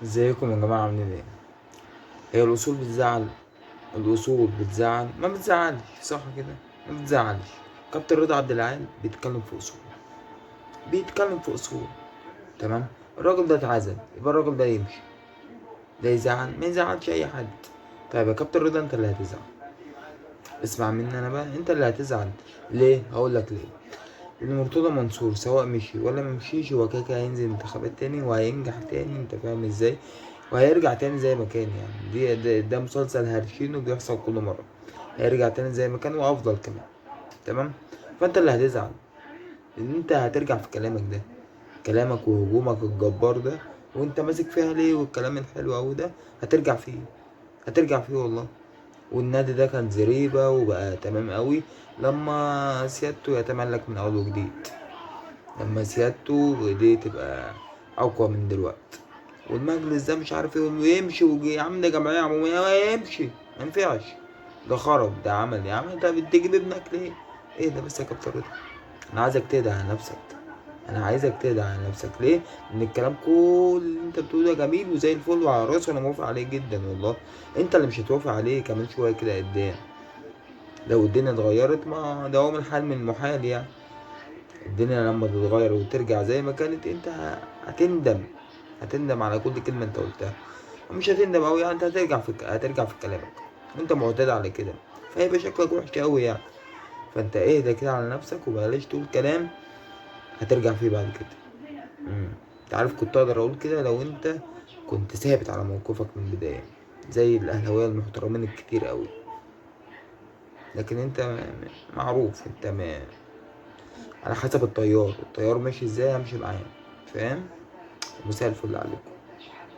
ازيكم يا جماعة عاملين ايه؟ هي الأصول بتزعل؟ الأصول بتزعل؟ ما بتزعلش صح كده؟ ما بتزعلش. كابتن رضا عبد العال بيتكلم في أصول، بيتكلم في أصول. تمام؟ الراجل ده اتعزل، يبقى الراجل ده يمشي. ده يزعل؟ ما يزعلش أي حد. طيب يا كابتن رضا أنت اللي هتزعل. اسمع مني أنا بقى، أنت اللي هتزعل. ليه؟ هقولك ليه. لأن مرتضى منصور سواء مشي ولا ممشيش هو كده كده هينزل انتخابات تاني وهينجح تاني، انت فاهم ازاي؟ وهيرجع تاني زي ما كان. يعني ده مسلسل هرشينه بيحصل كل مرة. هيرجع تاني زي ما كان وأفضل كمان. تمام؟ فأنت اللي هتزعل، لأن أنت هترجع في كلامك ده، كلامك وهجومك الجبار ده، وأنت ماسك فيها ليه، والكلام الحلو أوي ده هترجع فيه. هترجع فيه والله. والنادي ده كان زريبة وبقى تمام أوي لما سيادته يتملك من أول وجديد، لما سيادته ايديه تبقى اقوى من دلوقتي. والمجلس ده مش عارف ايه ويمشي، ويجي يا عم ده جمعيه عموميه ويمشي. ما ينفعش، ده خرب، ده عمل. يا عم انت بتجيب ابنك ليه؟ ايه ده بس يا كابتن رضا؟ انا عايزك تهدى على نفسك. انا عايزك تهدى على نفسك. ليه؟ ان الكلام كل اللي انت بتقوله ده جميل وزي الفل وعلى راسي وانا موافق عليه جدا والله. انت اللي مش هتوافق عليه كمان شويه كده قدام. لو الدنيا اتغيرت ما دوام الحال من المحال يعني. الدنيا لما تتغير وترجع زي ما كانت انت هتندم. هتندم على كل كلمة انت قلتها. ومش هتندم اوي يعني، انت هترجع في كلامك. وانت معتاد على كده، فهيبقى شكلك وحش اوي يعني. فانت اهدى كده على نفسك وبلاش تقول كلام هترجع فيه بعد كده. انت عارف كنت اقدر اقول كده لو انت كنت ثابت على موقفك من البداية، زي الاهلاوية المحترمين الكتير اوي. لكن انت معروف، انت على حسب التيار ماشي ازاي همشي معاه. فاهم؟ مساء الفل عليكم.